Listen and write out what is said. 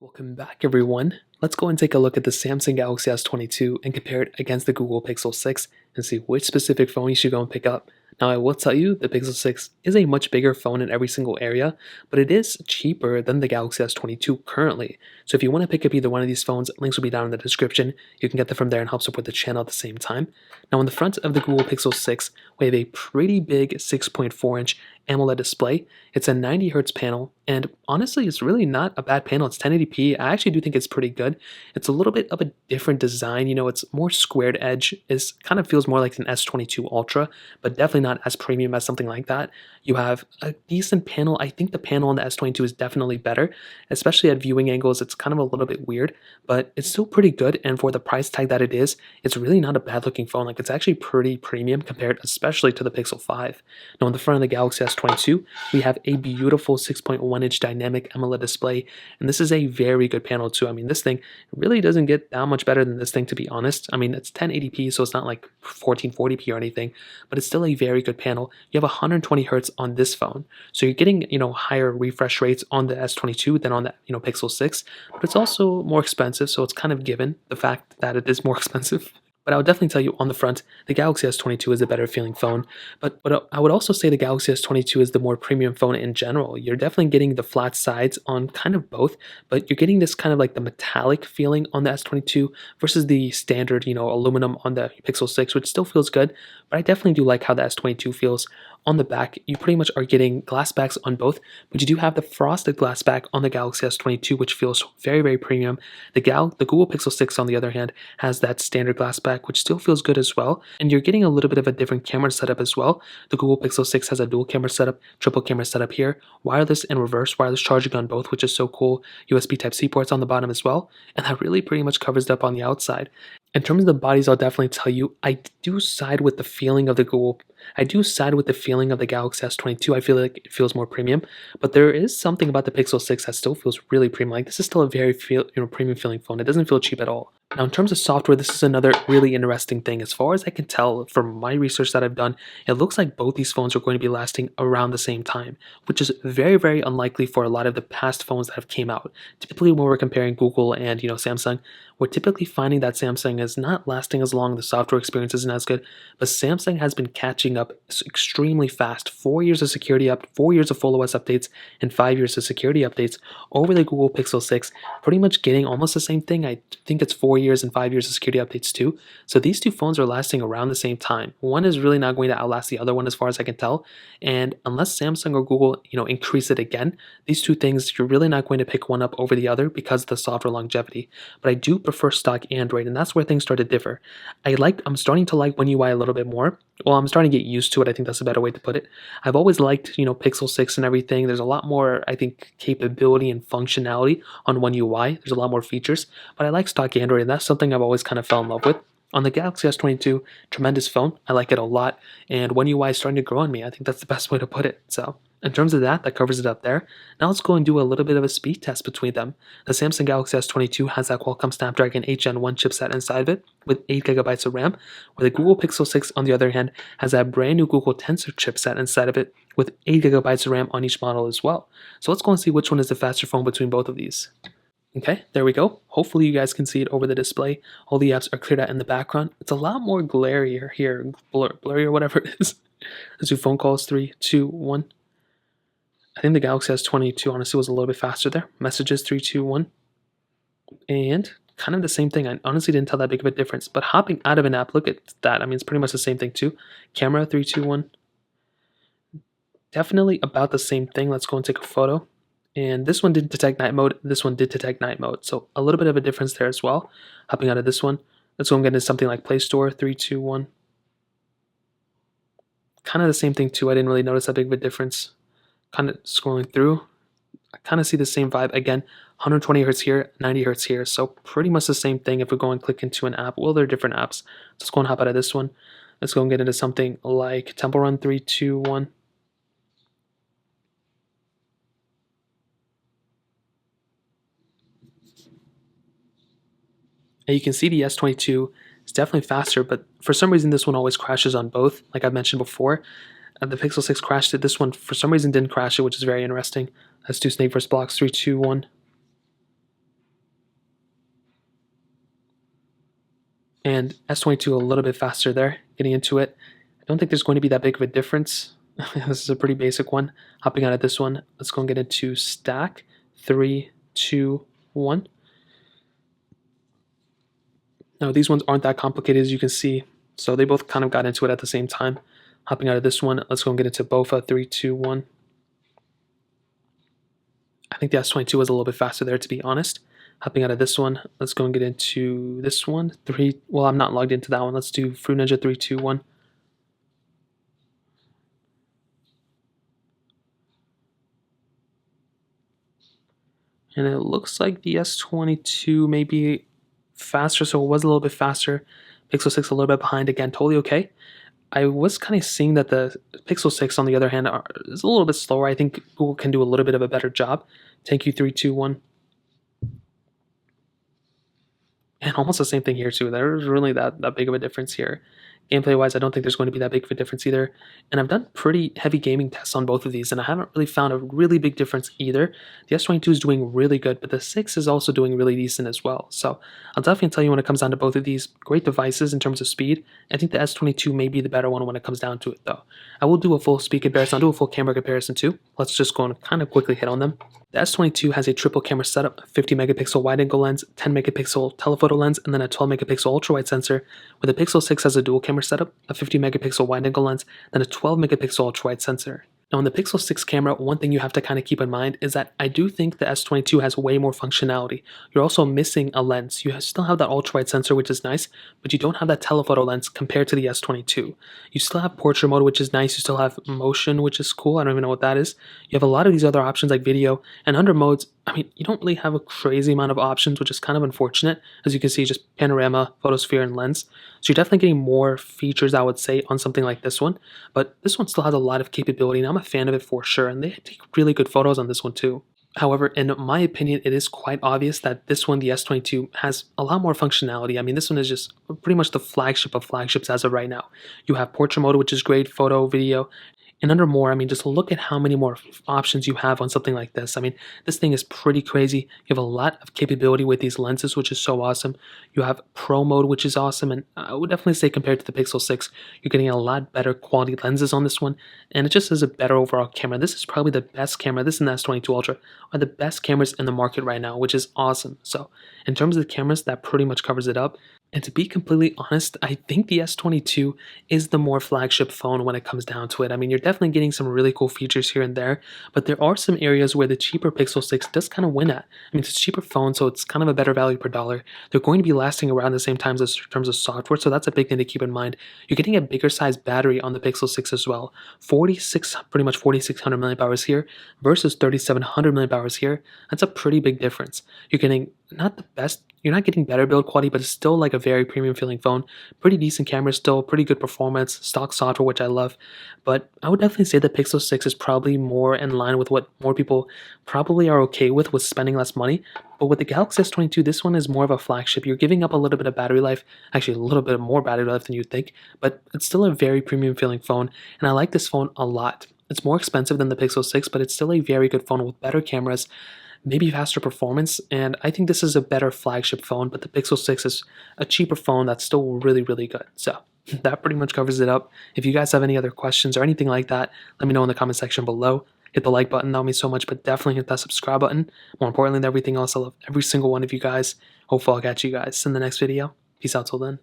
Welcome back, everyone. Let's go and take a look at the Samsung Galaxy S22 and compare it against the Google Pixel 6 and see which specific phone you should go and pick up. Now, I will tell you, the Pixel 6 is a much bigger phone in every single area, but it is cheaper than the Galaxy S22 currently. So if you want to pick up either one of these phones, links will be down in the description. You can get them from there and help support the channel at the same time. Now, on the front of the Google Pixel 6, we have a pretty big 6.4-inch AMOLED display. It's a 90Hz panel, and honestly, it's really not a bad panel. It's 1080p. I actually do think it's pretty good. It's a little bit of a different design. You know, it's more squared edge. It kind of feels more like an S22 Ultra, but definitely not as premium as something like that. You have a decent panel. I think the panel on the S22 is definitely better, especially at viewing angles. It's kind of a little bit weird, but it's still pretty good. And for the price tag that it is, it's really not a bad looking phone. Like, it's actually pretty premium compared, especially to the Pixel 5. Now, on the front of the Galaxy S22, we have a beautiful 6.1-inch dynamic AMOLED display, and this is a very good panel too. I mean, this thing really doesn't get that much better than this thing, to be honest. I mean, it's 1080p, so it's not like 1440p or anything, but it's still a very good panel. You have 120 Hz on this phone, so you're getting, higher refresh rates on the S22 than on the, Pixel 6, but it's also more expensive, so it's kind of given the fact that it is more expensive. But I would definitely tell you on the front, the Galaxy S22 is a better feeling phone. But I would also say the Galaxy S22 is the more premium phone in general. You're definitely getting the flat sides on kind of both, but you're getting this kind of like the metallic feeling on the S22 versus the standard, aluminum on the Pixel 6, which still feels good. But I definitely do like how the S22 feels. On the back, you pretty much are getting glass backs on both, but you do have the frosted glass back on the Galaxy S22, which feels very, very premium. The Google Pixel 6, on the other hand, has that standard glass back, which still feels good as well. And you're getting a little bit of a different camera setup as well. The Google Pixel 6 has a dual camera setup, triple camera setup here, wireless and reverse wireless charging on both, which is so cool. USB Type-C ports on the bottom as well, and that really pretty much covers it up on the outside. In terms of the bodies, I'll definitely tell you, I do side with the feeling of the Galaxy S22. I feel like it feels more premium, but there is something about the Pixel 6 that still feels really premium. Like, this is still a very premium feeling phone. It doesn't feel cheap at all. Now, in terms of software, this is another really interesting thing. As far as I can tell from my research that I've done, it looks like both these phones are going to be lasting around the same time, which is very, very unlikely for a lot of the past phones that have came out. Typically, when we're comparing Google and Samsung, we're typically finding that Samsung is not lasting as long, the software experience isn't as good, but Samsung has been catching up extremely fast. 4 years of security 4 years of full OS updates, and 5 years of security updates over the Google Pixel 6, pretty much getting almost the same thing. I think it's 4 years and 5 years of security updates too. So these two phones are lasting around the same time. One is really not going to outlast the other one as far as I can tell. And unless Samsung or Google, increase it again, these two things, you're really not going to pick one up over the other because of the software longevity. But I do prefer stock Android, and that's where things start to differ. I'm starting to like One UI a little bit more. Well, I'm starting to get used to it. I think that's a better way to put it. I've always liked, Pixel 6 and everything. There's a lot more, I think, capability and functionality on One UI. There's a lot more features, but I like stock Android, and that's something I've always kind of fell in love with. On the Galaxy S22, tremendous phone. I like it a lot, and One UI is starting to grow on me. I think that's the best way to put it. So, in terms of that covers it up there. Now let's go and do a little bit of a speed test between them. The Samsung Galaxy S22 has that Qualcomm Snapdragon 8 Gen 1 chipset inside of it with 8GB of RAM, where the Google Pixel 6, on the other hand, has that brand new Google Tensor chipset inside of it with 8GB of RAM on each model as well. So let's go and see which one is the faster phone between both of these. Okay, there we go. Hopefully you guys can see it over the display. All the apps are cleared out in the background. It's a lot more glarier here, blurry or whatever it is. Let's do phone calls, 3, 2, 1. I think the Galaxy S22 honestly was a little bit faster there. Messages, 3, 2, 1. And kind of the same thing. I honestly didn't tell that big of a difference. But hopping out of an app, look at that. I mean, it's pretty much the same thing too. Camera, 3, 2, 1. Definitely about the same thing. Let's go and take a photo. And this one didn't detect night mode. This one did detect night mode. So a little bit of a difference there as well. Hopping out of this one. Let's go and get into something like Play Store, 3, 2, 1. Kind of the same thing too. I didn't really notice that big of a difference. Kind of scrolling through, I kind of see the same vibe. Again, 120 Hz here, 90 Hz here. So pretty much the same thing if we go and click into an app. Well, they're different apps. Let's go and hop out of this one. Let's go and get into something like Temple Run, 3, 2, 1. And you can see the S22 is definitely faster, but for some reason this one always crashes on both, like I mentioned before. The Pixel 6 crashed it. This one, for some reason, didn't crash it, which is very interesting. Let's do Snake vs. Blocks, 3, 2, 1. and S22 a little bit faster there. Getting into it, I don't think there's going to be that big of a difference. This is a pretty basic one. Hopping out of this one, let's go and get into stack. 3, 2, 1. Now these ones aren't that complicated as you can see, so they both kind of got into it at the same time. Hopping out of this one, let's go and get into BOFA. 3, 2, 1. I think the S22 was a little bit faster there, to be honest. Hopping out of this one, let's go and get into this one. Well, I'm not logged into that one. Let's do Fruit Ninja. 3, 2, 1. And it looks like the S22 may be faster, so it was a little bit faster. Pixel 6 a little bit behind again, totally okay. I was kind of seeing that the Pixel 6, on the other hand, is a little bit slower. I think Google can do a little bit of a better job. Thank you, 3, 2, 1. And almost the same thing here too. There's really that big of a difference here. Gameplay wise, I don't think there's going to be that big of a difference either. And I've done pretty heavy gaming tests on both of these, and I haven't really found a really big difference either. The S22 is doing really good, but the 6 is also doing really decent as well. So I'll definitely tell you when it comes down to both of these great devices in terms of speed. I think the S22 may be the better one when it comes down to it though. I will do a full speed comparison. I'll do a full camera comparison too. Let's just go and kind of quickly hit on them. The S22 has a triple camera setup, 50 megapixel wide angle lens, 10 megapixel telephoto lens, and then a 12 megapixel ultra wide sensor, where the Pixel 6 has a dual camera setup, a 50 megapixel wide angle lens, then a 12 megapixel ultra wide sensor. Now on the Pixel 6 camera, one thing you have to kind of keep in mind is that I do think the S22 has way more functionality. You're also missing a lens. You still have that ultra wide sensor, which is nice, but you don't have that telephoto lens compared to the S22. You still have portrait mode, which is nice. You still have motion, which is cool. I don't even know what that is. You have a lot of these other options like video, and under modes, I mean, you don't really have a crazy amount of options, which is kind of unfortunate. As you can see, just panorama, photosphere, and lens. So you're definitely getting more features, I would say, on something like this one. But this one still has a lot of capability, and I'm a fan of it for sure. And they take really good photos on this one too. However, in my opinion, it is quite obvious that this one, the S22, has a lot more functionality. I mean, this one is just pretty much the flagship of flagships as of right now. You have portrait mode, which is great, photo, video, and under more, I mean, just look at how many more options you have on something like this. I mean, this thing is pretty crazy. You have a lot of capability with these lenses, which is so awesome. You have Pro mode, which is awesome. And I would definitely say compared to the Pixel 6, you're getting a lot better quality lenses on this one. And it just is a better overall camera. This is probably the best camera. This and the S22 Ultra are the best cameras in the market right now, which is awesome. So in terms of the cameras, that pretty much covers it up. And to be completely honest, I think the S22 is the more flagship phone when it comes down to it. I mean, you're definitely getting some really cool features here and there, but there are some areas where the cheaper Pixel 6 does kind of win at. I mean, it's a cheaper phone, so it's kind of a better value per dollar. They're going to be lasting around the same times as in terms of software, so that's a big thing to keep in mind. You're getting a bigger size battery on the Pixel 6 as well. Pretty much 4,600 milliamp here versus 3,700 milliamp here. That's a pretty big difference. You're getting not the best, you're not getting better build quality, but it's still like a very premium feeling phone. Pretty decent camera still, pretty good performance, stock software, which I love. But I would definitely say the Pixel 6 is probably more in line with what more people probably are okay with spending less money. But with the Galaxy S22, this one is more of a flagship. You're giving up a little bit of battery life, actually a little bit more battery life than you'd think, but it's still a very premium feeling phone, and I like this phone a lot. It's more expensive than the Pixel 6, but it's still a very good phone with better cameras, maybe faster performance, and I think this is a better flagship phone, but the Pixel 6 is a cheaper phone that's still really, really good. So that pretty much covers it up. If you guys have any other questions or anything like that, let me know in the comment section below. Hit the like button, that would mean so much, but definitely hit that subscribe button. More importantly than everything else, I love every single one of you guys. Hopefully I'll catch you guys in the next video. Peace out till then.